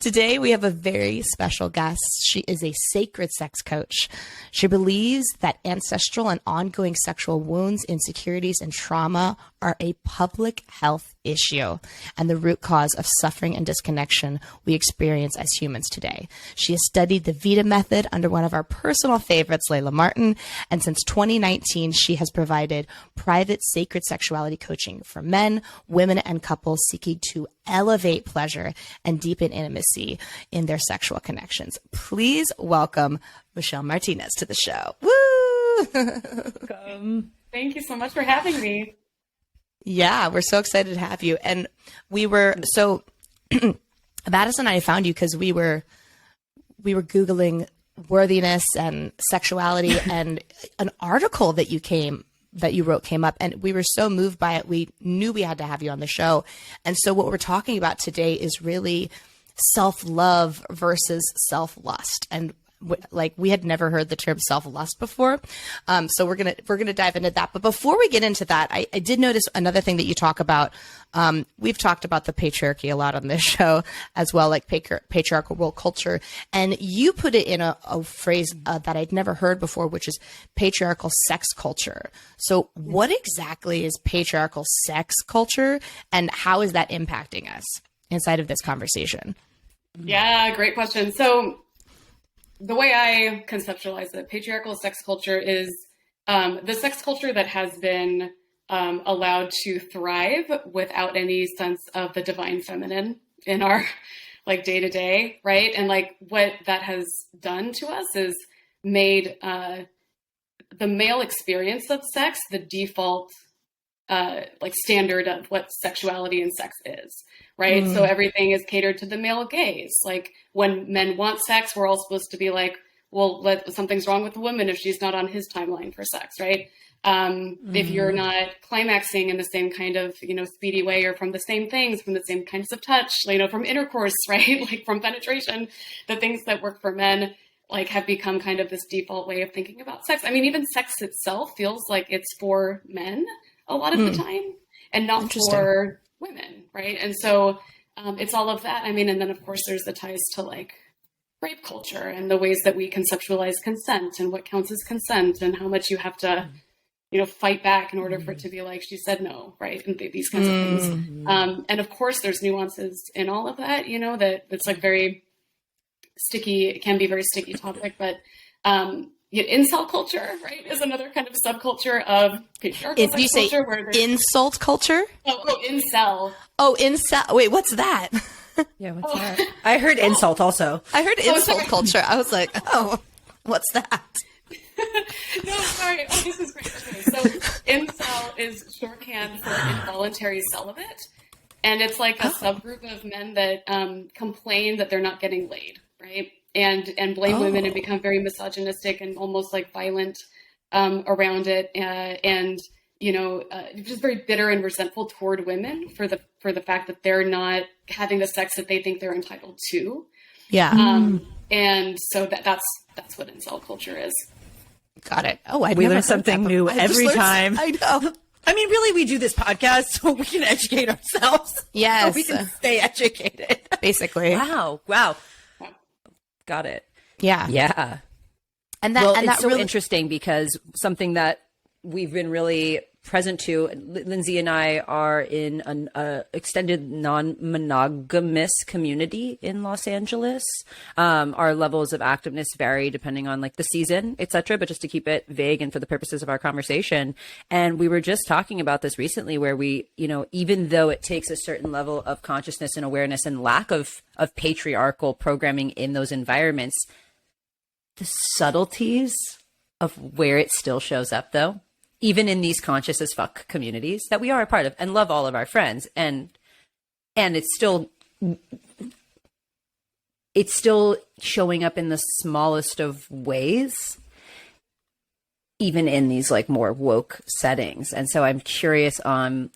Today, we have a very special guest. She is a sacred sex coach. She believes that ancestral and ongoing sexual wounds, insecurities, and trauma are a public health issue and the root cause of suffering and disconnection we experience as humans today. She has studied the VITA method under one of our personal favorites, Layla Martin, and since 2019, she has provided private sacred sexuality coaching for men, women, and couples seeking to elevate pleasure and deepen intimacy in their sexual connections. Please welcome Michelle Martinez to the show. Woo! Welcome. Thank you so much for having me. Yeah, we're so excited to have you. And we were so Madison and I found you because we were Googling worthiness and sexuality, and an article that you wrote came up, and we were so moved by it. We knew we had to have you on the show. And so what we're talking about today is really self-love versus self-lust. And we had never heard the term self-lust before. So we're going to dive into that. But before we get into that, I did notice another thing that you talk about. We've talked about the patriarchy a lot on this show as well, like patriarchal world culture. And you put it in a phrase that I'd never heard before, which is patriarchal sex culture. So what exactly is patriarchal sex culture, and how is that impacting us inside of this conversation? Yeah, great question. So the way I conceptualize it, patriarchal sex culture is the sex culture that has been allowed to thrive without any sense of the divine feminine in our day to day, right? And what that has done to us is made the male experience of sex the default standard of what sexuality and sex is, right? So everything is catered to the male gaze. Like when men want sex, we're all supposed to be like, well, something's wrong with the woman if she's not on his timeline for sex, right? If you're not climaxing in the same kind of, speedy way, or from the same things, from the same kinds of touch, from intercourse, right? From penetration, the things that work for men, have become kind of this default way of thinking about sex. I mean, even sex itself feels like it's for men a lot of the time, and not for women, right? And so it's all of that. I mean, and then of course there's the ties to rape culture and the ways that we conceptualize consent and what counts as consent and how much you have to, fight back in order for it to be like, she said no, right? And these kinds of things. And of course there's nuances in all of that, that it's very sticky. It can be a very sticky topic, but incel culture, right, is another kind of subculture of patriarchal sex culture. Where insult culture? Oh, incel. Oh, incel. Wait, what's that? Yeah, what's that? I heard insult also. I heard insult culture. I was like, oh, what's that? No, sorry. Oh, this is great. Okay, so incel is shorthand for involuntary celibate. And it's a subgroup of men that complain that they're not getting laid, right? And blame women and become very misogynistic and almost violent around it, and just very bitter and resentful toward women for the fact that they're not having the sex that they think they're entitled to. Yeah. And so that's what incel culture is. Got it. Oh, we learn something new every time. I know. I mean, really, we do this podcast so we can educate ourselves. Yes. So we can stay educated. Basically. Wow. Got it. Yeah. Yeah. And it's so interesting because something that we've been really present to, Lindsay and I are in an extended non-monogamous community in Los Angeles. Our levels of activeness vary depending on the season, etc. But just to keep it vague and for the purposes of our conversation. And we were just talking about this recently where we, even though it takes a certain level of consciousness and awareness and lack of patriarchal programming in those environments, the subtleties of where it still shows up though, even in these conscious as fuck communities that we are a part of and love all of our friends. And it's still showing up in the smallest of ways, even in these more woke settings. And so I'm curious on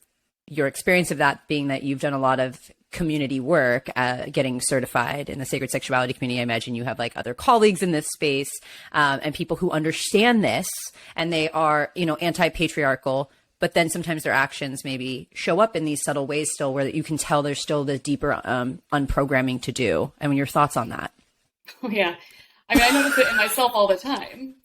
your experience of that, being that you've done a lot of community work, getting certified in the sacred sexuality community. I imagine you have other colleagues in this space, and people who understand this, and they are, anti-patriarchal, but then sometimes their actions maybe show up in these subtle ways still, where you can tell there's still the deeper unprogramming to do. I mean, your thoughts on that? Oh, yeah. I mean, I notice it in myself all the time,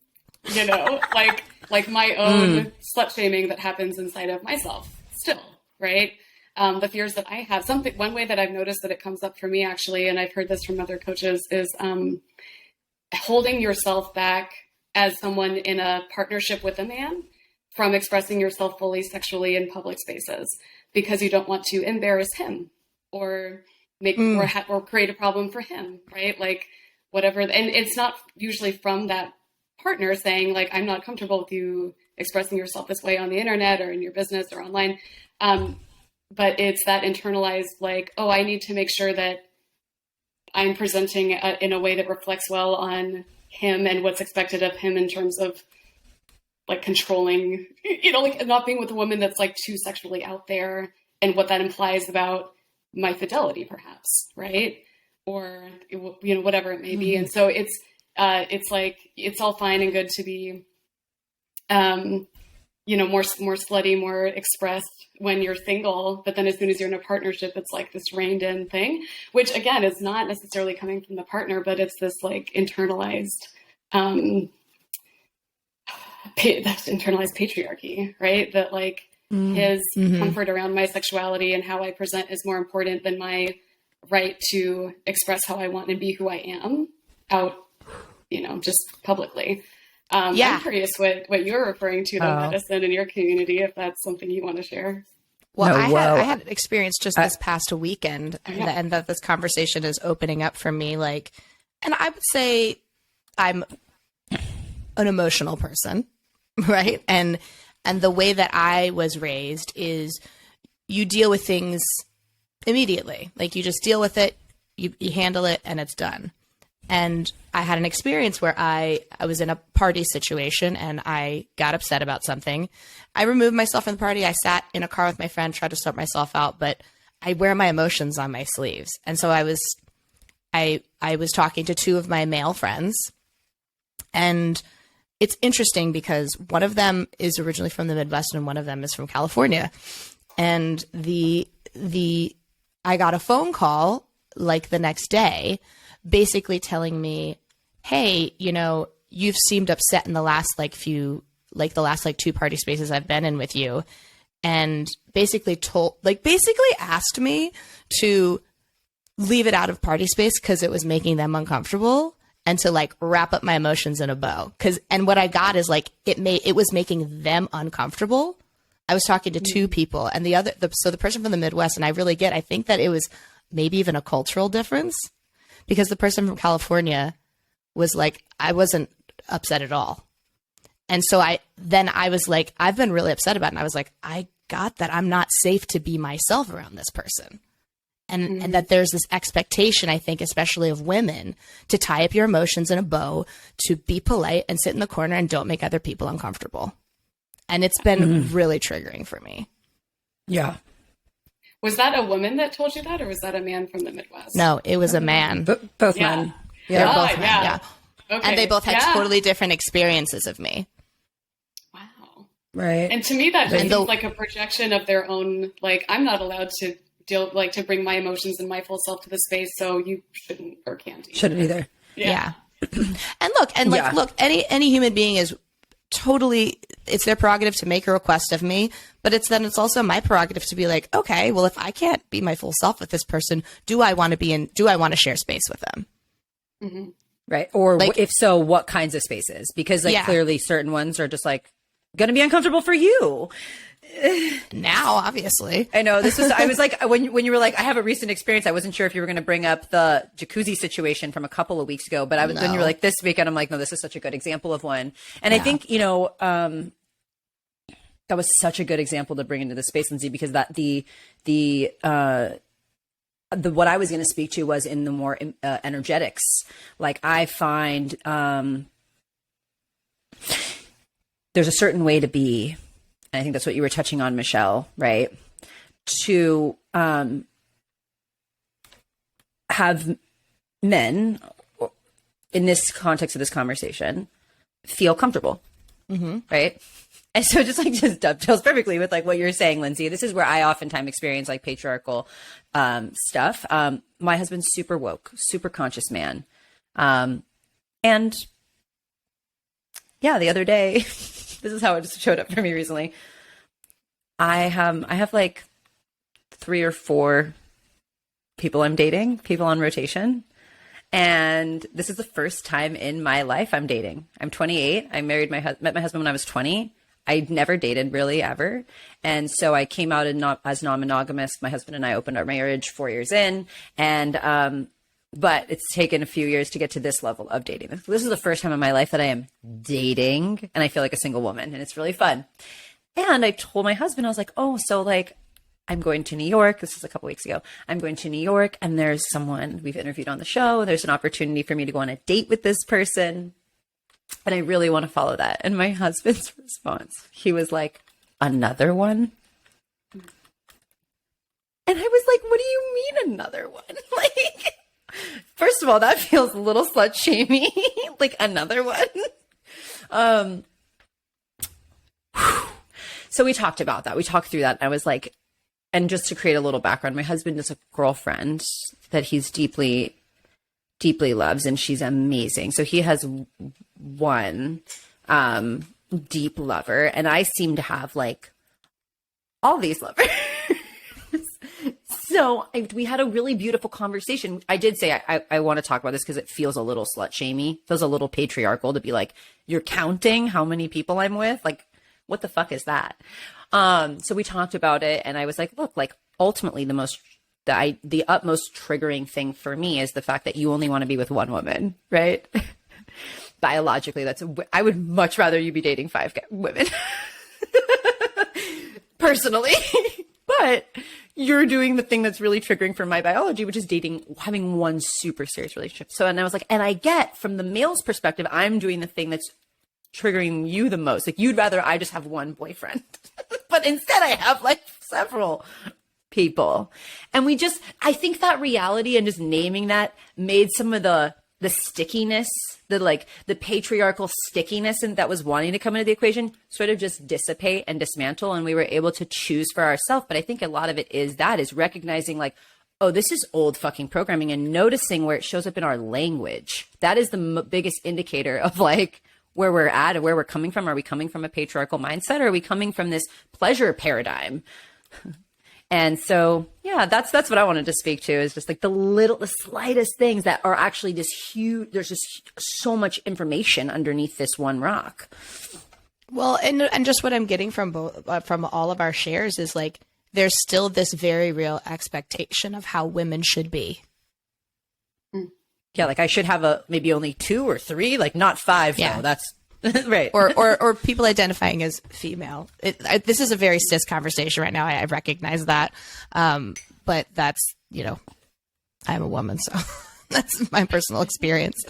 you know, like my own slut shaming that happens inside of myself still, right? The fears that I have. One way that I've noticed that it comes up for me actually, and I've heard this from other coaches, is holding yourself back as someone in a partnership with a man from expressing yourself fully sexually in public spaces because you don't want to embarrass him or make or create a problem for him, right? Like whatever. And it's not usually from that partner saying like, I'm not comfortable with you expressing yourself this way on the internet or in your business or online. But it's that internalized like, oh, I need to make sure that I'm presenting in a way that reflects well on him and what's expected of him in terms of like controlling, you know, like not being with a woman that's like too sexually out there and what that implies about my fidelity perhaps, right? Or, you know, whatever it may be. And so it's like, it's all fine and good to be, you know, more slutty, more expressed when you're single, but then as soon as you're in a partnership, it's like this reined in thing, which again is not necessarily coming from the partner, but it's this like internalized, that's internalized patriarchy, right? That like his comfort around my sexuality and how I present is more important than my right to express how I want and be who I am out, you know, just publicly. I'm curious what you're referring to, though, Madison, in your community, if that's something you want to share. Well, I had an experience just this past weekend, and that this conversation is opening up for me. Like, and I would say I'm an emotional person, right? And the way that I was raised is you deal with things immediately. Like you just deal with it, you handle it, and it's done. And I had an experience where I was in a party situation and I got upset about something. I removed myself from the party. I sat in a car with my friend, tried to sort myself out, but I wear my emotions on my sleeves. And so I was talking to two of my male friends, and it's interesting because one of them is originally from the Midwest and one of them is from California. And I got a phone call like the next day basically telling me, hey, you know, you've seemed upset in the last two party spaces I've been in with you. And basically asked me to leave it out of party space because it was making them uncomfortable and to like wrap up my emotions in a bow. And what I got is like, it was making them uncomfortable. I was talking to two people and so the person from the Midwest, and I think that it was maybe even a cultural difference. Because the person from California was like, I wasn't upset at all. And so I was like, I've been really upset about it. And I was like, I got that I'm not safe to be myself around this person. And that there's this expectation, I think, especially of women, to tie up your emotions in a bow, to be polite and sit in the corner and don't make other people uncomfortable. And it's been really triggering for me. Yeah. Was that a woman that told you that, or was that a man from the Midwest? No, it was a man. Both men. Yeah. They're both men, yeah. Okay. And they both had totally different experiences of me. Wow. Right. And to me, that just seems like a projection of their own, like, I'm not allowed to to bring my emotions and my full self to the space, so you shouldn't or can't either. Shouldn't either. Yeah. And look, any human being is totally, it's their prerogative to make a request of me, but it's also my prerogative to be like, okay, well, if I can't be my full self with this person, do I want to share space with them? Mm-hmm. Right. Or like, if so, what kinds of spaces? Because clearly certain ones are just like going to be uncomfortable for you. Now, obviously. I know I was like, when you were like, I have a recent experience, I wasn't sure if you were going to bring up the jacuzzi situation from a couple of weeks ago, but then you were like, this weekend, I'm like, no, this is such a good example of one. And I think, you know, that was such a good example to bring into the space, Lindsay, because that what I was going to speak to was in the more energetics. Like I find, there's a certain way to be. I think that's what you were touching on, Michelle, right? To have men, in this context of this conversation, feel comfortable, right? And so just dovetails perfectly with like what you're saying, Lindsay. This is where I oftentimes experience like patriarchal stuff. My husband's super woke, super conscious man. And yeah, the other day, this is how it just showed up for me recently. I have like 3 or 4 people I'm dating, people on rotation. And this is the first time in my life I'm dating. I'm 28. I met my husband when I was 20. I'd never dated really ever. And so I came out as non-monogamous. My husband and I opened our marriage 4 years in. And, but it's taken a few years to get to this level of dating. This is the first time in my life that I am dating and I feel like a single woman, and it's really fun. And I told my husband, I was like, oh, so like, I'm going to New York. This is a couple weeks ago. I'm going to New York and there's someone we've interviewed on the show. There's an opportunity for me to go on a date with this person. And I really want to follow that. And my husband's response, he was like, another one? And I was like, what do you mean another one? Like, first of all, that feels a little slut shamey. Like another one. So we talked about that. We talked through that. And I was like, and just to create a little background, my husband is a girlfriend that he's deeply, deeply loves, and she's amazing. So he has one deep lover, and I seem to have like all these lovers. So we had a really beautiful conversation. I did say I want to talk about this because it feels a little slut shamey, feels a little patriarchal to be like, you're counting how many people I'm with? Like, what the fuck is that? So we talked about it, and I was like, look, like ultimately the utmost triggering thing for me is the fact that you only want to be with one woman, right? Biologically, I would much rather you be dating 5 women personally, but you're doing the thing that's really triggering for my biology, which is having one super serious relationship. So, and I was like, and I get from the male's perspective, I'm doing the thing that's triggering you the most. Like, you'd rather I just have one boyfriend, but instead I have like several people. And I think that reality and just naming that made some of the stickiness, the patriarchal stickiness and that was wanting to come into the equation sort of just dissipate and dismantle. And we were able to choose for ourselves. But I think a lot of it is recognizing like, oh, this is old fucking programming, and noticing where it shows up in our language. That is the biggest indicator of like where we're at and where we're coming from. Are we coming from a patriarchal mindset, or are we coming from this pleasure paradigm? And so, yeah, that's what I wanted to speak to, is just like the slightest things that are actually this huge. There's just so much information underneath this one rock. Well, and just what I'm getting from all of our shares is like, there's still this very real expectation of how women should be. Yeah, like I should have maybe only 2 or 3, like not 5. Yeah. No, that's right. Or people identifying as female. This is a very cis conversation right now. I recognize that. But that's, I'm a woman, so that's my personal experience.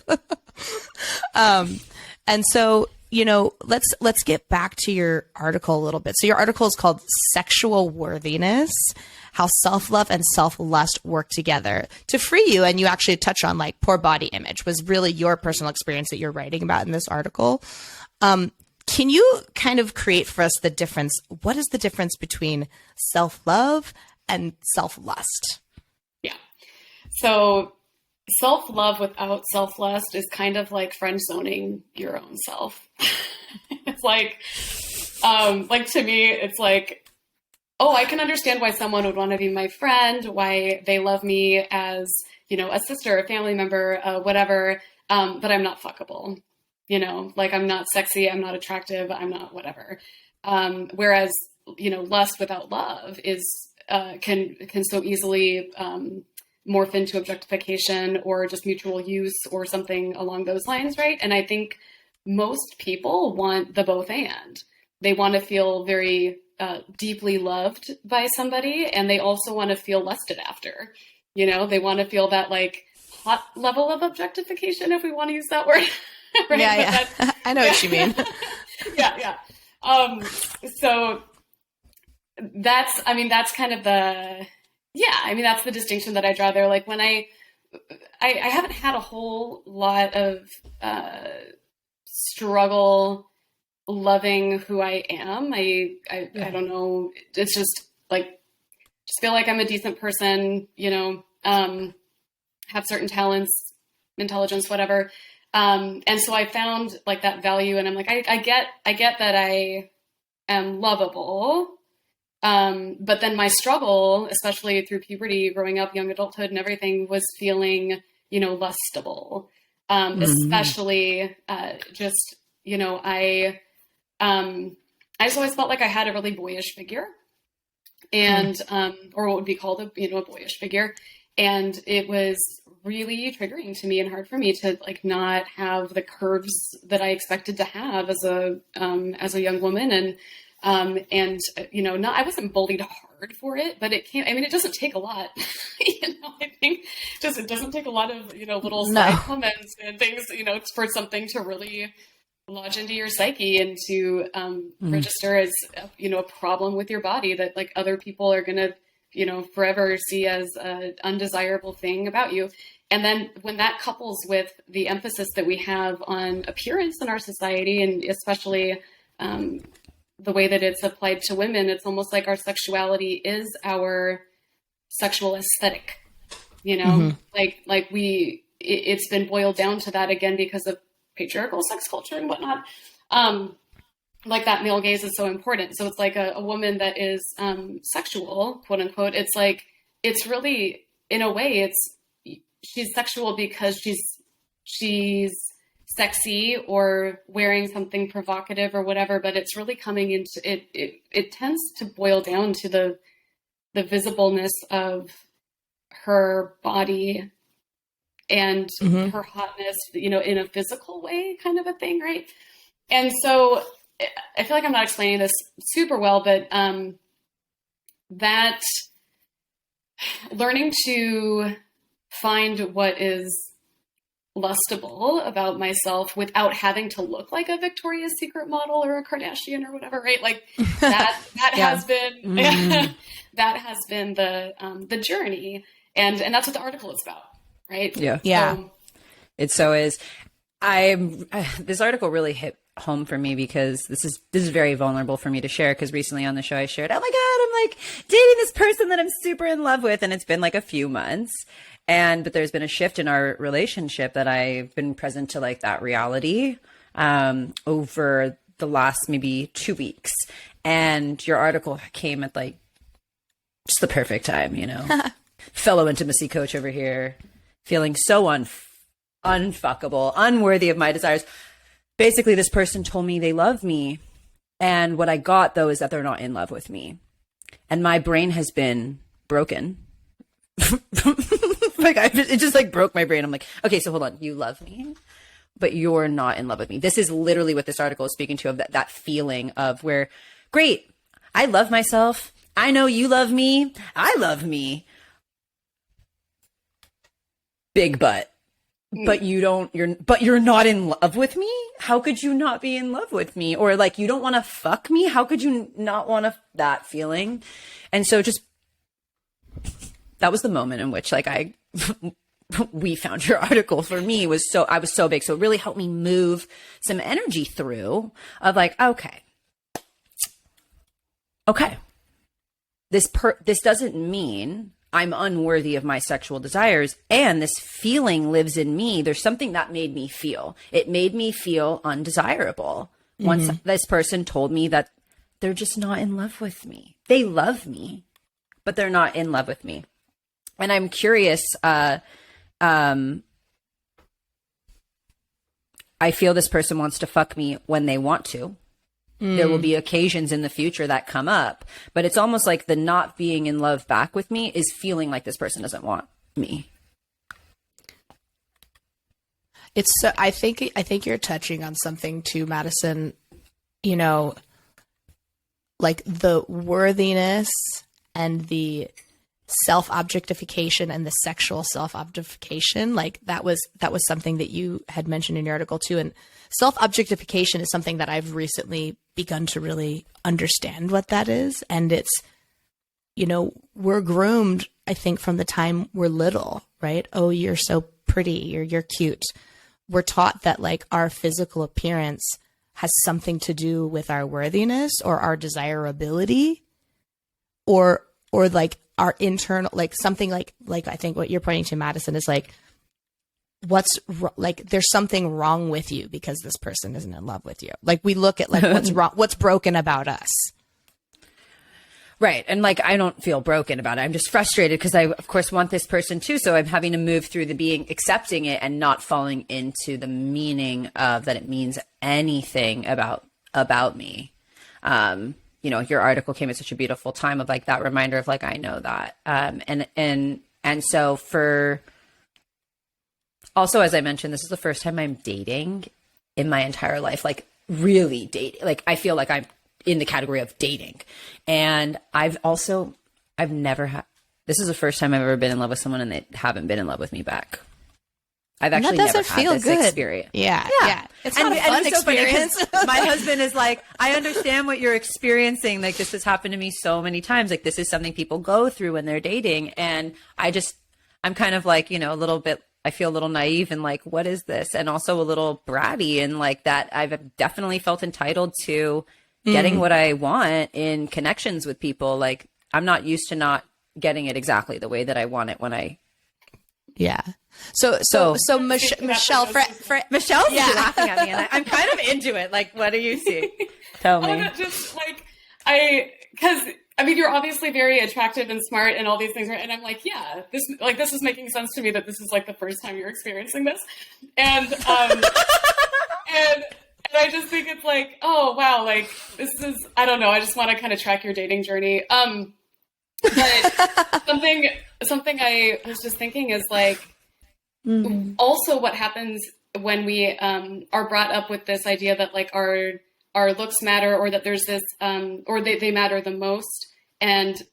And so, let's get back to your article a little bit. So your article is called Sexual Worthiness: How Self-Love and Self-Lust Work Together to Free You. And you actually touch on like poor body image was really your personal experience that you're writing about in this article. Can you kind of create for us the difference? What is the difference between self-love and self-lust? Yeah. So self-love without self-lust is kind of like friend zoning your own self. It's like to me, it's like, oh, I can understand why someone would want to be my friend, why they love me as, a sister, a family member, whatever. But I'm not fuckable, like I'm not sexy, I'm not attractive, I'm not whatever. Whereas, lust without love is, can so easily, morph into objectification or just mutual use or something along those lines. Right. And I think most people want the both and. They want to feel very deeply loved by somebody, and they also want to feel lusted after. They want to feel that like hot level of objectification, if we want to use that word. Right? Yeah. I know what you mean. Yeah. So that's kind of that's the distinction that I draw there. Like when I haven't had a whole lot of struggle loving who I am. I don't know. It's just like, just feel like I'm a decent person, you know, have certain talents, intelligence, whatever. And so I found like that value, and I'm like, I get that I am lovable. But then my struggle, especially through puberty, growing up, young adulthood and everything, was feeling, you know, lustable. Especially, just, you know, I just always felt like I had a really boyish figure, and, or what would be called a, you know, a boyish figure. And it was really triggering to me and hard for me to like not have the curves that I expected to have as a young woman. And you know, I wasn't bullied hard for it, but it can't, I mean, it doesn't take a lot, you know, I think just, it doesn't take a lot of, you know, little side comments and things, you know, for something to really lodge into your psyche and to, register as, you know, a problem with your body that like other people are going to, you know, forever see as an undesirable thing about you. And then when that couples with the emphasis that we have on appearance in our society, and especially, the way that it's applied to women, it's almost like our sexuality is our sexual aesthetic, you know, like it's been boiled down to that again because of patriarchal sex culture and whatnot. Like that male gaze is so important. So it's like a woman that is sexual, quote unquote. It's like, it's really, in a way, she's sexual because she's sexy or wearing something provocative or whatever, but it's really coming into it. It tends to boil down to the visibleness of her body and her hotness, you know, in a physical way, kind of a thing, right? And so I feel like I'm not explaining this super well, but that learning to find what is lustable about myself without having to look like a Victoria's Secret model or a Kardashian or whatever, right? Like that has been that has been the journey, and that's what the article is about, right? Yeah. It so is. This article really hit home for me because this is very vulnerable for me to share, because recently on the show I shared, oh my God, I'm like dating this person that I'm super in love with, and it's been like a few months. But there's been a shift in our relationship that I've been present to, like that reality over the last maybe 2 weeks. And your article came at like just the perfect time, you know. Fellow intimacy coach over here, feeling so unfuckable, unworthy of my desires. Basically, this person told me they love me. And what I got, though, is that they're not in love with me. And my brain has been broken. Like it just like broke my brain. I'm like, okay, so hold on. You love me, but you're not in love with me. This is literally what this article is speaking to, of that feeling of where, great, I love myself. I know you love me. I love me. Big butt. But you're not in love with me? How could you not be in love with me? Or like, you don't want to fuck me? How could you not want that feeling? And so just, that was the moment in which like we found your article. For me I was so big. So it really helped me move some energy through of like, okay, this doesn't mean I'm unworthy of my sexual desires, and this feeling lives in me. There's something that made me feel. It made me feel undesirable. Once this person told me that they're just not in love with me. They love me, but they're not in love with me. And I'm curious, I feel this person wants to fuck me when they want to. There will be occasions in the future that come up, but it's almost like the not being in love back with me is feeling like this person doesn't want me. It's so, I think you're touching on something too, Madison, you know, like the worthiness and the self-objectification and the sexual self-objectification. Like that was something that you had mentioned in your article too. And self-objectification is something that I've recently begun to really understand what that is. And it's, you know, we're groomed, I think, from the time we're little, right? Oh, you're so pretty, you're cute. We're taught that like our physical appearance has something to do with our worthiness or our desirability, or like our internal, like something like I think what you're pointing to, Madison, is like, like there's something wrong with you because this person isn't in love with you. Like we look at like what's wrong, what's broken about us. Right. And like, I don't feel broken about it. I'm just frustrated because I, of course, want this person too. So I'm having to move through the being, accepting it and not falling into the meaning of that it means anything about me. You know, your article came at such a beautiful time of like that reminder of like, I know that. And so for also, as I mentioned, this is the first time I'm dating in my entire life, like really dating. Like I feel like I'm in the category of dating. And I've never had, this is the first time I've ever been in love with someone and they haven't been in love with me back. I've actually never had this experience. Yeah. It's not a and fun it's so experience. My husband is like, I understand what you're experiencing. Like this has happened to me so many times. Like this is something people go through when they're dating. And I'm kind of like, you know, a little bit, I feel a little naive and like, what is this? And also a little bratty and like that I've definitely felt entitled to getting what I want in connections with people. Like I'm not used to not getting it exactly the way that I want it when I. Yeah. So Michelle, Michelle's laughing at me and I'm kind of into it. Like, what do you see? Tell me. Just like, because I mean, you're obviously very attractive and smart and all these things, right? And I'm like, yeah, this is making sense to me that this is like the first time you're experiencing this. And, and I just think it's like, oh, wow, like this is, I don't know. I just want to kind of track your dating journey. But something I was just thinking is like, also what happens when we are brought up with this idea that like our looks matter, or that there's this, or they matter the most. And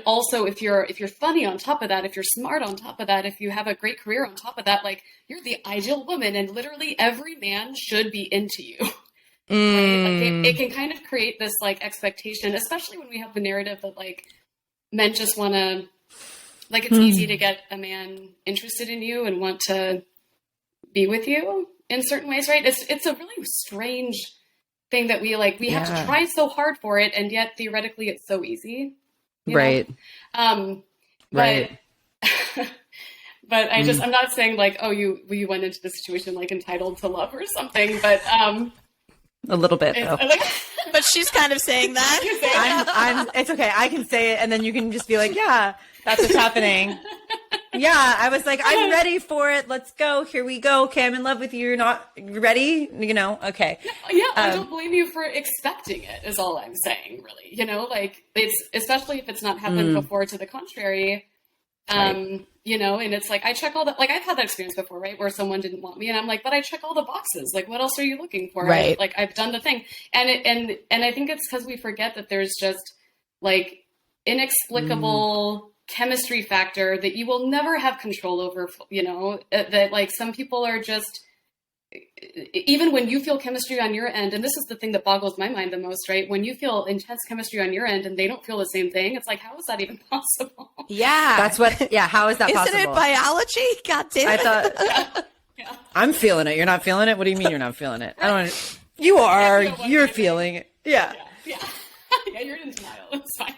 also if you're funny on top of that, if you're smart on top of that, if you have a great career on top of that, like you're the ideal woman and literally every man should be into you. Right? Like it can kind of create this like expectation, especially when we have the narrative that like men just want to, like it's easy to get a man interested in you and want to be with you in certain ways, right? It's a really strange thing that we have to try so hard for it, and yet theoretically it's so easy, right? Right. But I'm not saying like, oh, you went into the situation like entitled to love or something, but a little bit though. But she's kind of saying that. It's okay. I can say it, and then you can just be like, yeah, that's what's happening. Yeah, I was like, I'm ready for it. Let's go. Here we go. Okay, I'm in love with you. You're not ready? You know, okay. Yeah, I don't blame you for expecting it, is all I'm saying, really. You know, like, it's, especially if it's not happened before to the contrary, right. You know, and it's like, I check all the, like, I've had that experience before, right, where someone didn't want me, and I'm like, but I check all the boxes. Like, what else are you looking for? Right. I've done the thing. And I think it's because we forget that there's just, like, inexplicable chemistry factor that you will never have control over, you know, that like some people are just, even when you feel chemistry on your end, and this is the thing that boggles my mind the most, right? When you feel intense chemistry on your end and they don't feel the same thing, it's like, how is that even possible? Yeah. That's what, yeah, how is that possible? Isn't it biology? God damn it. I thought, yeah. I'm feeling it. You're not feeling it? What do you mean you're not feeling it? I don't, you are, you're feeling it. Yeah. Yeah. Yeah, you're in denial. It's fine.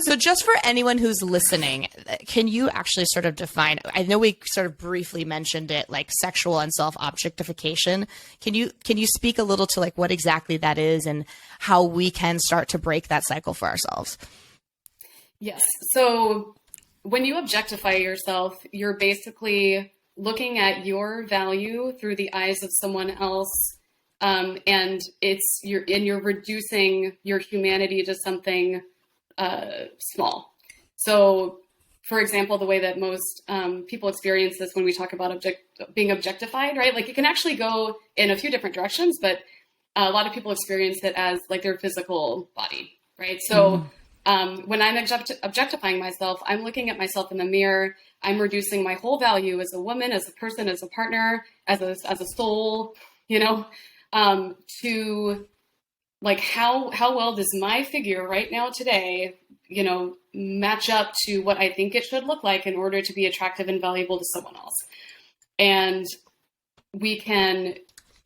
So just for anyone who's listening, can you actually sort of define, I know we sort of briefly mentioned it, like sexual and self-objectification. Can you speak a little to like what exactly that is and how we can start to break that cycle for ourselves? Yes. So when you objectify yourself, you're basically looking at your value through the eyes of someone else. And you're reducing your humanity to something small. So, for example, the way that most people experience this when we talk about being objectified, right? Like it can actually go in a few different directions, but a lot of people experience it as like their physical body, right? So when I'm objectifying myself, I'm looking at myself in the mirror. I'm reducing my whole value as a woman, as a person, as a partner, as a soul, you know. To like how well does my figure right now today, you know, match up to what I think it should look like in order to be attractive and valuable to someone else. And we can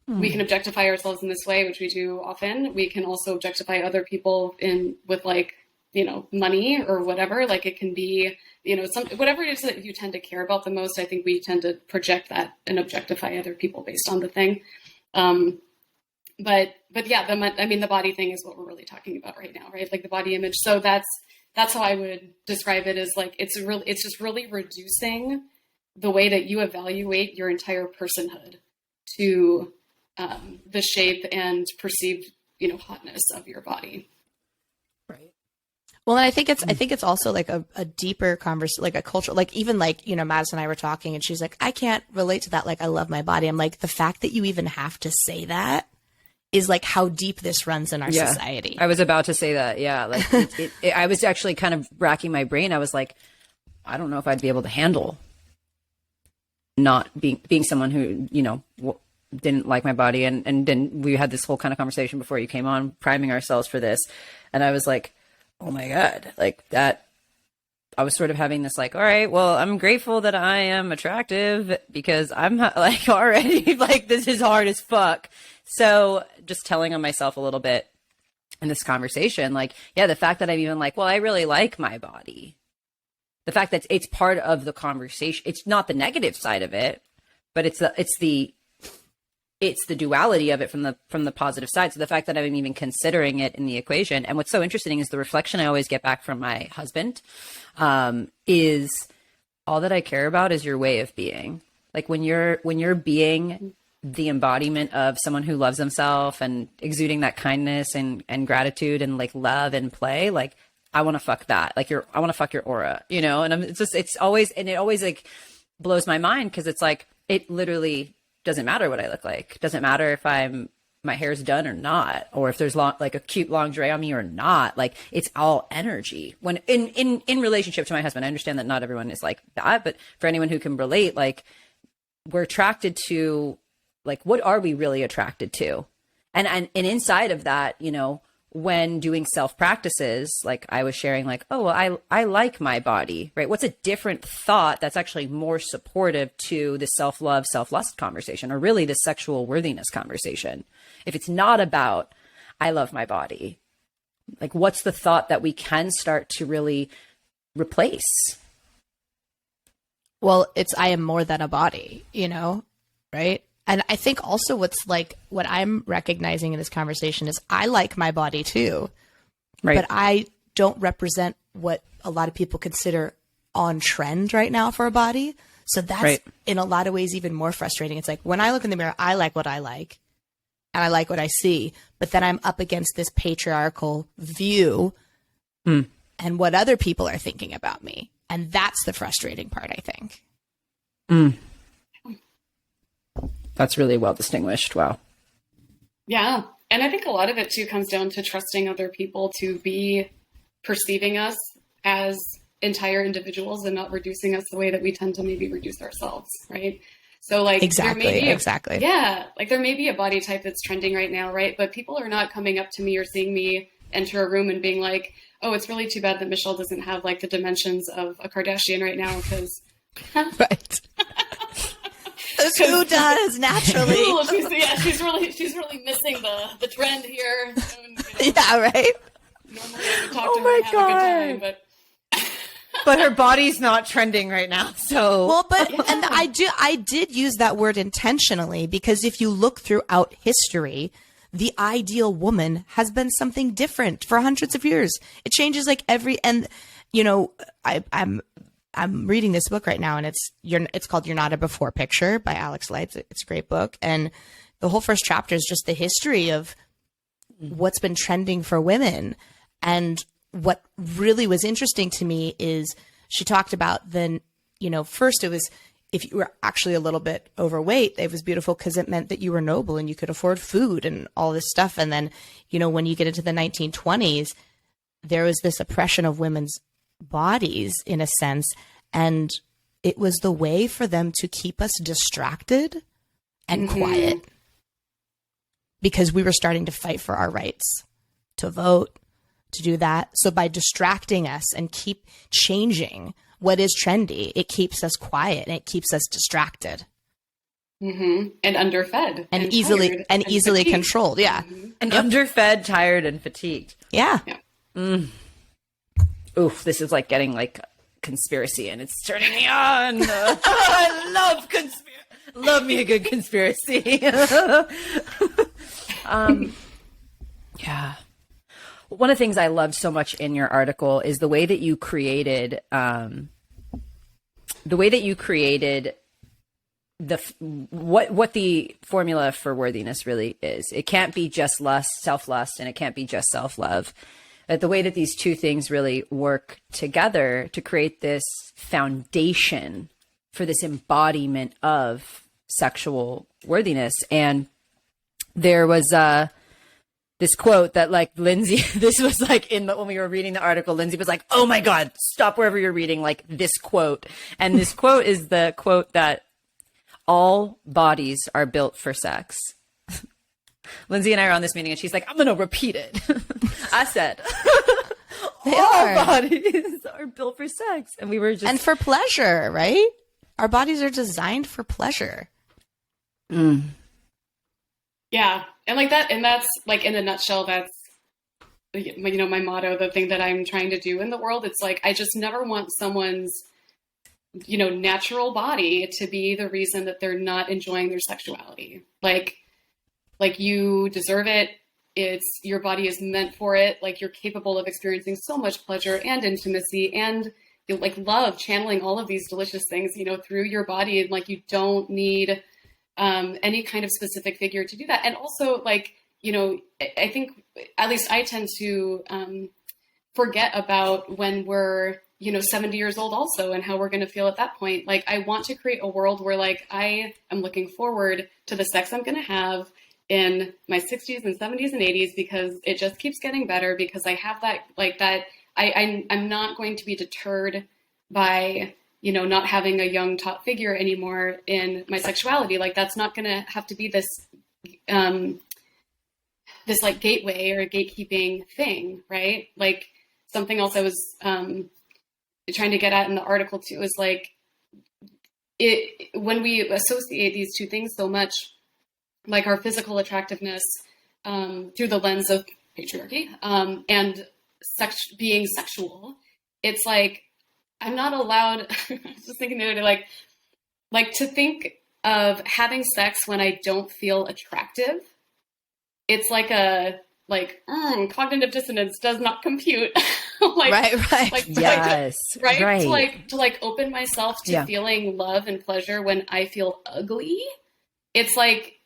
we can objectify ourselves in this way, which we do often. We can also objectify other people with like, you know, money or whatever. Like it can be, you know, whatever it is that you tend to care about the most. I think we tend to project that and objectify other people based on the thing. But yeah, the body thing is what we're really talking about right now, right? Like the body image. So that's how I would describe it, as like, it's just really reducing the way that you evaluate your entire personhood to the shape and perceived, you know, hotness of your body. Right. Well, and I think it's also like a deeper conversation, like a culture, like even like, you know, Madison and I were talking and she's like, I can't relate to that. Like, I love my body. I'm like, the fact that you even have to say that is like how deep this runs in our society. I was about to say that. Yeah. Like I was actually kind of racking my brain. I was like, I don't know if I'd be able to handle not being someone who, you know, didn't like my body. And then we had this whole kind of conversation before you came on, priming ourselves for this. And I was like, oh my God, like that. I was sort of having this like, all right, well, I'm grateful that I am attractive because I'm like already like, this is hard as fuck. So just telling on myself a little bit in this conversation, like, yeah, the fact that I'm even like, well, I really like my body. The fact that it's part of the conversation, it's not the negative side of it, but it's the duality of it from the positive side. So the fact that I'm even considering it in the equation. And what's so interesting is the reflection I always get back from my husband, is all that I care about is your way of being. Like when you're being the embodiment of someone who loves himself and exuding that kindness and gratitude and like love and play, like I want to fuck that. Like I want to fuck your aura, you know? And it always like blows my mind. Cause it's like, it literally doesn't matter what I look like. Doesn't matter if my hair's done or not, or if there's like a cute lingerie on me or not. Like it's all energy. When in relationship to my husband, I understand that not everyone is like that, but for anyone who can relate, like we're attracted to, like, what are we really attracted to? And inside of that, you know, when doing self practices, like I was sharing like, oh, well, I like my body, right? What's a different thought that's actually more supportive to the self-love, self-lust conversation, or really the sexual worthiness conversation? If it's not about, I love my body, like what's the thought that we can start to really replace? Well, it's, I am more than a body, you know, right? And I think also what I'm recognizing in this conversation is I like my body too, right? But I don't represent what a lot of people consider on trend right now for a body. So that's in a lot of ways even more frustrating. It's like when I look in the mirror, I like what I like and I like what I see, but then I'm up against this patriarchal view and what other people are thinking about me. And that's the frustrating part, I think. That's really well distinguished. Wow. Yeah. And I think a lot of it too comes down to trusting other people to be perceiving us as entire individuals and not reducing us the way that we tend to maybe reduce ourselves. Right. So like, exactly. Yeah. Like there may be a body type that's trending right now. Right. But people are not coming up to me or seeing me enter a room and being like, oh, it's really too bad that Michelle doesn't have like the dimensions of a Kardashian right now. Because right. Who does naturally? She's really missing the trend here. And, you know, yeah, right. Normally I would talk to her and have a good time, but her body's not trending right now. So well, but and I did use that word intentionally because if you look throughout history, the ideal woman has been something different for hundreds of years. It changes like and you know, I'm reading this book right now and it's called You're Not a Before Picture by Alex Light. It's a great book. And the whole first chapter is just the history of what's been trending for women. And what really was interesting to me is she talked about first it was, if you were actually a little bit overweight, it was beautiful because it meant that you were noble and you could afford food and all this stuff. And then, you know, when you get into the 1920s, there was this oppression of women's bodies in a sense, and it was the way for them to keep us distracted and quiet because we were starting to fight for our rights to vote, to do that. So by distracting us and keep changing what is trendy, it keeps us quiet and it keeps us distracted. And underfed and easily fatigued. controlled. Yeah. And underfed, tired, and fatigued. Yeah. Oof, this is like getting like conspiracy, and it's turning me on. I love me a good conspiracy. Yeah. One of the things I loved so much in your article is the way that you created what the formula for worthiness really is. It can't be just lust, self-lust, and it can't be just self-love. That the way that these two things really work together to create this foundation for this embodiment of sexual worthiness. And there was this quote that like Lindsay, this was like when we were reading the article, Lindsay was like, oh my God, stop wherever you're reading, like this quote. And this quote is the quote that all bodies are built for sex. Lindsay and I are on this meeting and she's like, I'm going to repeat it. I said, all bodies are built for sex. And we were just. And for pleasure, right? Our bodies are designed for pleasure. Yeah. And like that, and that's like in a nutshell, that's, you know, my motto, the thing that I'm trying to do in the world. It's like, I just never want someone's, you know, natural body to be the reason that they're not enjoying their sexuality. Like you deserve it. Your body is meant for it. Like you're capable of experiencing so much pleasure and intimacy and like love, channeling all of these delicious things, you know, through your body. And like, you don't need any kind of specific figure to do that. And also like, you know, I think at least I tend to forget about when we're, you know, 70 years old also and how we're going to feel at that point. Like I want to create a world where like I am looking forward to the sex I'm going to have in my 60s and 70s and 80s because it just keeps getting better because I have that, like that, I'm not going to be deterred by, you know, not having a young top figure anymore in my sexuality. Like that's not going to have to be this, this like gateway or gatekeeping thing, right? Like something else I was trying to get at in the article too is like when we associate these two things so much, like our physical attractiveness through the lens of patriarchy and being sexual, it's like I'm not allowed. I was just thinking the other day, like to think of having sex when I don't feel attractive. It's like cognitive dissonance does not compute. Right. Yes. Right. To open myself to feeling love and pleasure when I feel ugly. It's like,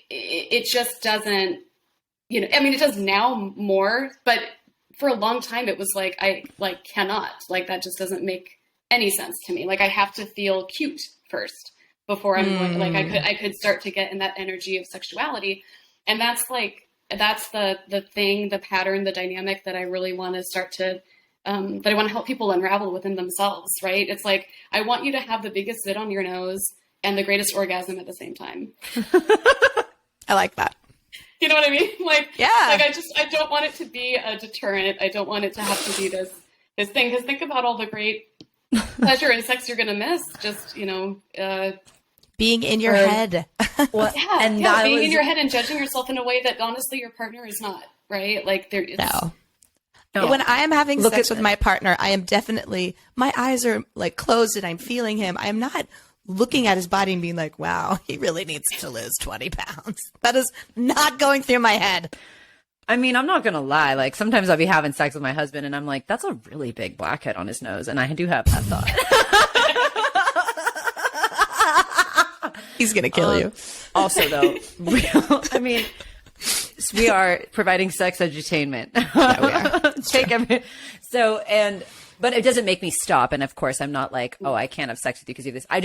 it just doesn't, you know, I mean, it does now more, but for a long time it was like, I cannot, like, that just doesn't make any sense to me. Like I have to feel cute first before I'm going, like, I could start to get in that energy of sexuality. And that's the thing, the pattern, the dynamic that I really want to start to, that I want to help people unravel within themselves, right? It's like, I want you to have the biggest zit on your nose and the greatest orgasm at the same time. I like that. You know what I mean? Like, yeah. Like I don't want it to be a deterrent. I don't want it to have to be this thing. Because think about all the great pleasure and sex you're going to miss. Just, you know, being in your head. Well, being in your head and judging yourself in a way that honestly your partner is not, right? Like No. When I am having sex with my partner, I am definitely, my eyes are like closed and I'm feeling him. I am not looking at his body and being like, wow, he really needs to lose 20 pounds. That is not going through my head. I mean, I'm not going to lie. Like sometimes I'll be having sex with my husband and I'm like, that's a really big blackhead on his nose. And I do have that thought. He's going to kill you. Also though, I mean, we are providing sex edutainment. Yeah, we are. But it doesn't make me stop. And of course I'm not like, oh, I can't have sex with you because of this. I've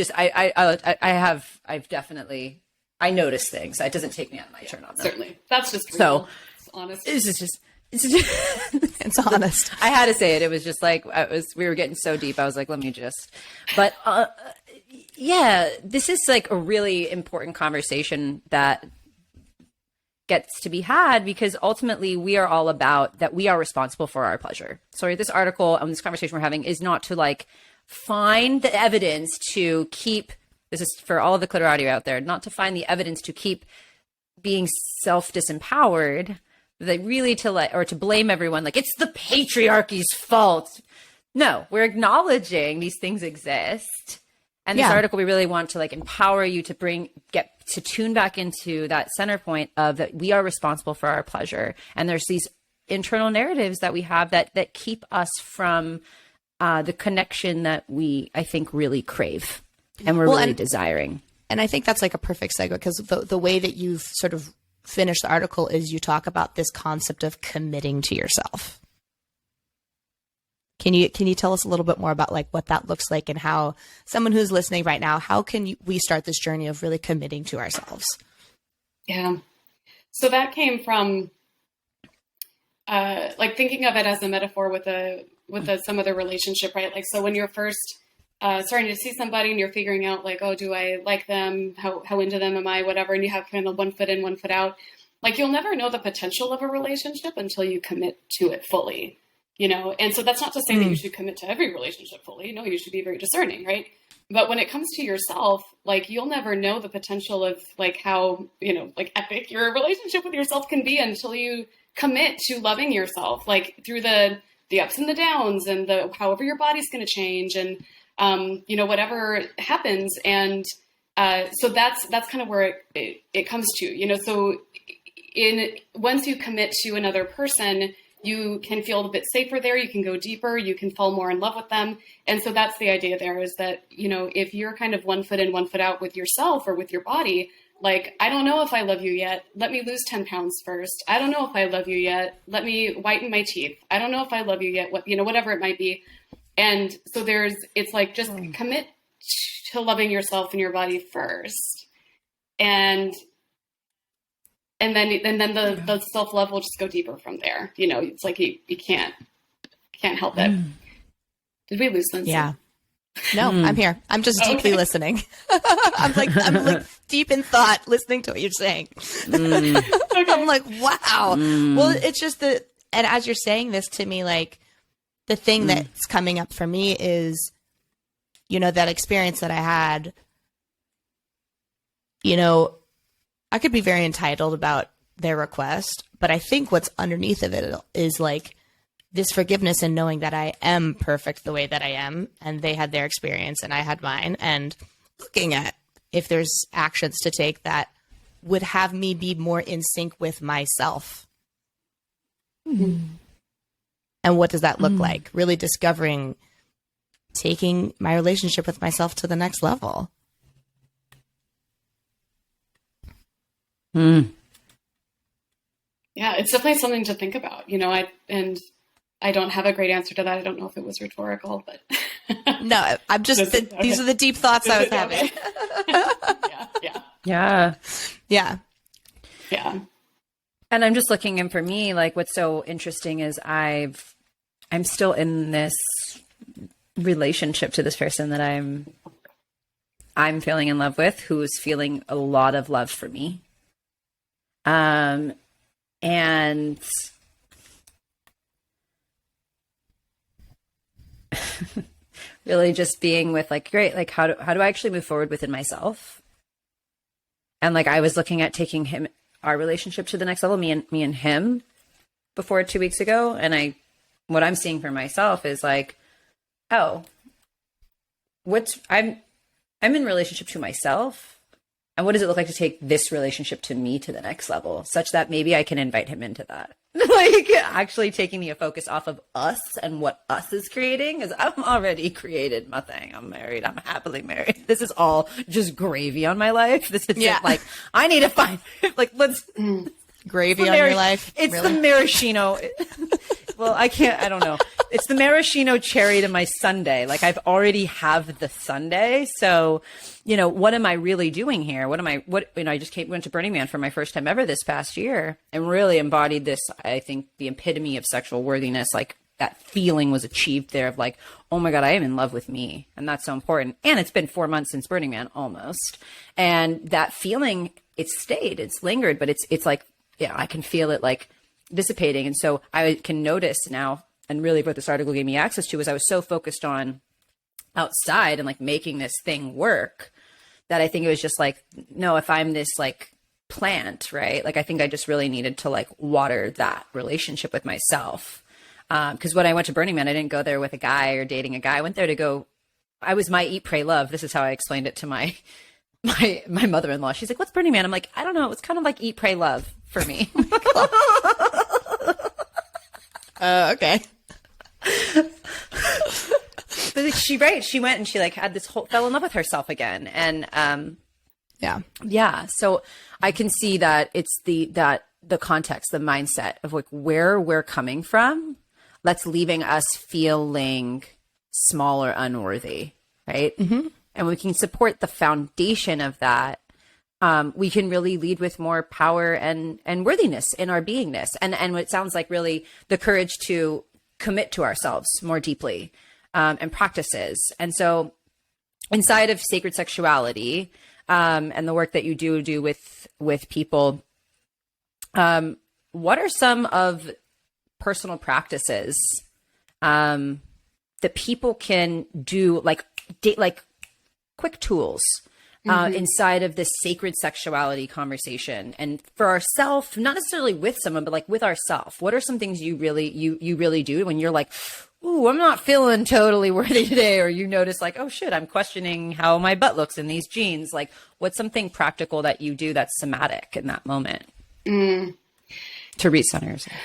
definitely, I notice things. It doesn't take me out of my turn on them. Certainly. That's just real. So it's honest. It's honest. I had to say it. It was just like, we were getting so deep. I was like, let me just, but, yeah, this is like a really important conversation that gets to be had because ultimately we are all about that we are responsible for our pleasure. So this article and this conversation we're having is not to like find the evidence to keep this is for all of the clitorati out there, not to find the evidence to keep being self-disempowered, that really to let, or to blame everyone, like it's the patriarchy's fault. No, we're acknowledging these things exist. And this article, we really want to like empower you to get to tune back into that center point of that we are responsible for our pleasure. And there's these internal narratives that we have that keep us from the connection that we, I think, really crave and we're really desiring. And I think that's like a perfect segue, because the way that you've sort of finished the article is you talk about this concept of committing to yourself. Can you tell us a little bit more about like what that looks like, and how someone who's listening right now, how can we start this journey of really committing to ourselves? Yeah. So that came from like thinking of it as a metaphor with some other relationship, right? Like, so when you're first starting to see somebody and you're figuring out like, oh, do I like them? How into them am I? Whatever. And you have kind of one foot in, one foot out. Like, you'll never know the potential of a relationship until you commit to it fully, you know? And so that's not to say that you should commit to every relationship fully. No, you should be very discerning, right? But when it comes to yourself, like, you'll never know the potential of like how, you know, like epic your relationship with yourself can be until you commit to loving yourself, like through the ups and the downs and the however your body's going to change and you know, whatever happens. And so that's kind of where it comes to, you know. So once you commit to another person, you can feel a bit safer there. You can go deeper. You can fall more in love with them. And so that's the idea there, is that, you know, if you're kind of one foot in, one foot out with yourself or with your body, like, I don't know if I love you yet. Let me lose 10 pounds first. I don't know if I love you yet. Let me whiten my teeth. I don't know if I love you yet. What, you know, whatever it might be. And so it's like, just commit to loving yourself and your body first. And then the self-love will just go deeper from there. You know, it's like you can't help it. Did we lose Lindsay? Yeah. No, I'm here. I'm just deeply listening. I'm like deep in thought, listening to what you're saying. Okay. I'm like, wow. Well, it's just and as you're saying this to me, like, the thing that's coming up for me is, you know, that experience that I had, you know, I could be very entitled about their request, but I think what's underneath of it is like this forgiveness and knowing that I am perfect the way that I am, and they had their experience and I had mine, and looking at if there's actions to take that would have me be more in sync with myself. And what does that look like? Really discovering, taking my relationship with myself to the next level. Yeah, it's definitely something to think about, you know. I don't have a great answer to that. I don't know if it was rhetorical, but no, I'm just, these are the deep thoughts I was having. Yeah. And I'm just looking, and for me, like, what's so interesting is I'm still in this relationship to this person that I'm feeling in love with, who's feeling a lot of love for me. And really just being with like, great, like how do I actually move forward within myself? And like, I was looking at taking our relationship to the next level, me and him, before 2 weeks ago. And what I'm seeing for myself is like, oh, I'm in relationship to myself. And what does it look like to take this relationship to me to the next level, such that maybe I can invite him into that? Like, actually taking the focus off of us and what us is creating, because I'm already created my thing. I'm married. I'm happily married. This is all just gravy on my life. This is like, I need to find, like, gravy on your life. It's really? The maraschino. Well, I don't know. It's the maraschino cherry to my sundae. Like, I've already have the sundae. So, you know, what am I really doing here? I just went to Burning Man for my first time ever this past year and really embodied this, I think, the epitome of sexual worthiness. Like, that feeling was achieved there of like, oh my God, I am in love with me. And that's so important. And it's been 4 months since Burning Man, almost. And that feeling, it's lingered, but it's like, yeah, I can feel it like dissipating. And so I can notice now, and really what this article gave me access to, was I was so focused on outside and like making this thing work that I think it was just like, no, if I'm this like plant, right? Like, I think I just really needed to like water that relationship with myself. Because when I went to Burning Man, I didn't go there with a guy or dating a guy. I went there to go, I was my eat, pray, love. This is how I explained it to my mother-in-law. She's like, what's Burning Man? I'm like, I don't know. It's kind of like eat, pray, love for me. Okay. But she went and she like had this whole, fell in love with herself again. And, yeah. So I can see that it's the context, the mindset of like where we're coming from, that's leaving us feeling small or unworthy. Right. Mm-hmm. And we can support the foundation of that. We can really lead with more power and worthiness in our beingness. And it sounds like really the courage to commit to ourselves more deeply, and practices. And so inside of sacred sexuality, and the work that you do with people, what are some of personal practices, that people can do, like quick tools, inside of this sacred sexuality conversation, and for ourselves, not necessarily with someone, but like with ourselves? What are some things you really do when you're like, ooh, I'm not feeling totally worthy today, or you notice like, oh shit, I'm questioning how my butt looks in these jeans? Like, what's something practical that you do that's somatic in that moment to recenter yourself?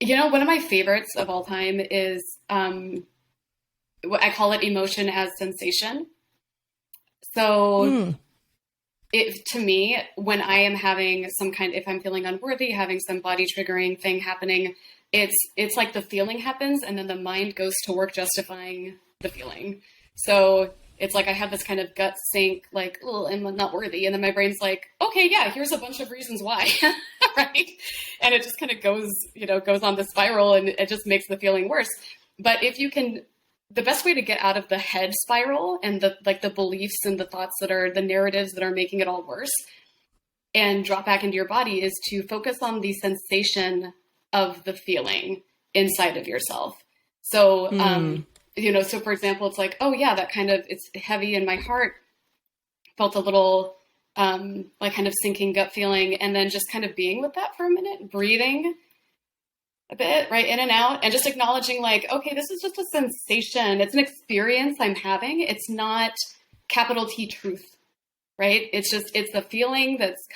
You know, one of my favorites of all time is, I call it emotion as sensation. So to me, when I am having if I'm feeling unworthy, having some body triggering thing happening, it's like the feeling happens and then the mind goes to work justifying the feeling. So it's like I have this kind of gut sink, like, oh, I'm not worthy. And then my brain's like, okay, yeah, here's a bunch of reasons why, right? And it just kind of goes on the spiral, and it just makes the feeling worse. But the best way to get out of the head spiral and the beliefs and the thoughts that are the narratives that are making it all worse, and drop back into your body, is to focus on the sensation of the feeling inside of yourself. So, so for example, it's like, oh yeah, it's heavy in my heart, felt a little, like kind of sinking gut feeling. And then just kind of being with that for a minute, breathing a bit, right, in and out, and just acknowledging like, okay, this is just a sensation. It's an experience I'm having. It's not capital T truth, right? It's the feeling that's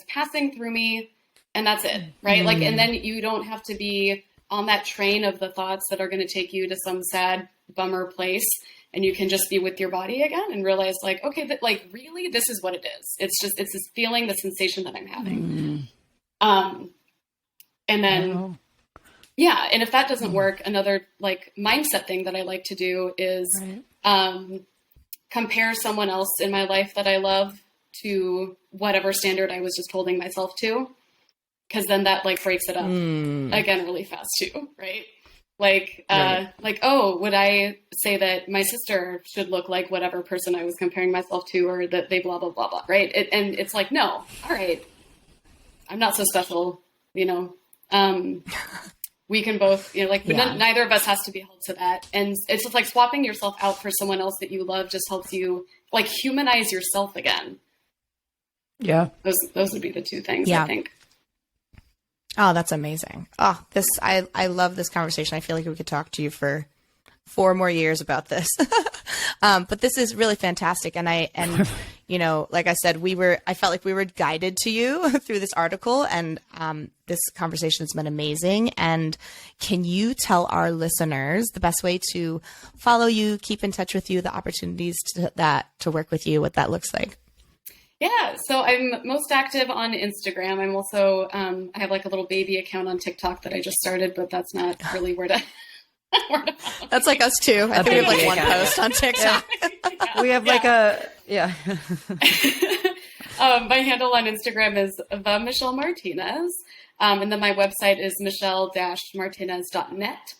passing through me, and that's it, right? Like, and then you don't have to be on that train of the thoughts that are going to take you to some sad bummer place, and you can just be with your body again and realize like, okay, like really, this is what it is. It's this feeling, the sensation that I'm having. And then, yeah. And if that doesn't work, another like mindset thing that I like to do is, compare someone else in my life that I love to whatever standard I was just holding myself to. Cause then that like breaks it up again really fast too. Right. Like, oh, would I say that my sister should look like whatever person I was comparing myself to, or that they blah, blah, blah, blah. Right. And it's like, no, all right, I'm not so special, we can both, but neither of us has to be held to that. And it's just like swapping yourself out for someone else that you love just helps you like humanize yourself again. Yeah. Those would be the two things, I think. Oh, that's amazing. Oh, I love this conversation. I feel like we could talk to you for 4 more years about this. But this is really fantastic. And like I said, I felt like we were guided to you through this article, and this conversation has been amazing. And can you tell our listeners the best way to follow you, keep in touch with you, the opportunities to work with you, what that looks like? Yeah, so I'm most active on Instagram. I'm also, I have like a little baby account on TikTok that I just started, but that's not really where to That's like us too. I think we have like one post on TikTok. We have my handle on Instagram is the Michelle Martinez. And then my website is michelle-martinez.net.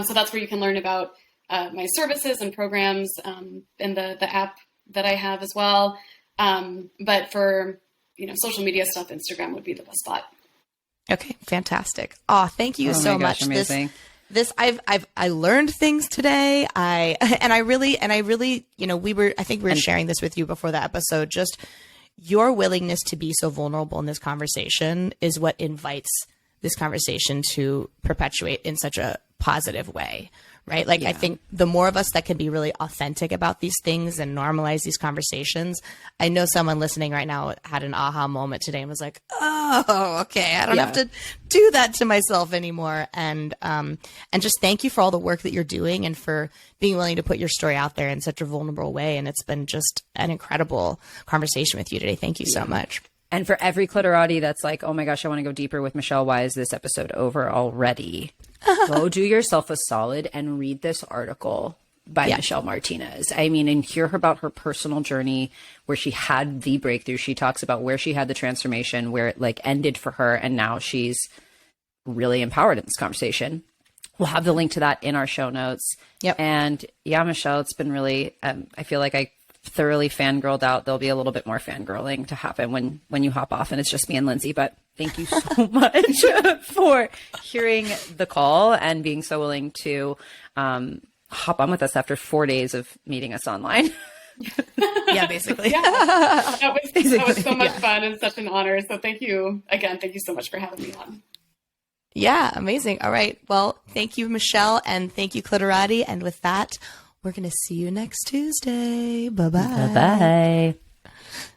So that's where you can learn about my services and programs, and the app that I have as well. But for, social media stuff, Instagram would be the best spot. Okay. Fantastic. Oh, thank you so much. Amazing. I learned things today. I really, I think we were sharing this with you before the episode, just your willingness to be so vulnerable in this conversation is what invites this conversation to perpetuate in such a positive way, right? Like, I think the more of us that can be really authentic about these things and normalize these conversations. I know someone listening right now had an aha moment today and was like, oh, okay, I don't have to do that to myself anymore. And just thank you for all the work that you're doing and for being willing to put your story out there in such a vulnerable way. And it's been just an incredible conversation with you today. Thank you so much. And for every clitorati that's like, oh my gosh, I want to go deeper with Michelle. Why is this episode over already? Go do yourself a solid and read this article by Michelle Martinez. I mean, and hear about her personal journey where she had the breakthrough. She talks about where she had the transformation, where it like ended for her. And now she's really empowered in this conversation. We'll have the link to that in our show notes. Yep. And yeah, Michelle, it's been really, I feel like I thoroughly fangirled out. There'll be a little bit more fangirling to happen when you hop off and it's just me and Lindsay, but thank you so much for hearing the call and being so willing to hop on with us after 4 days of meeting us online. Yeah, basically. That was so much fun and such an honor. So thank you again. Thank you so much for having me on. Yeah, amazing. All right. Well, thank you, Michelle, and thank you, Clitorati. And with that, we're going to see you next Tuesday. Bye-bye. Bye-bye.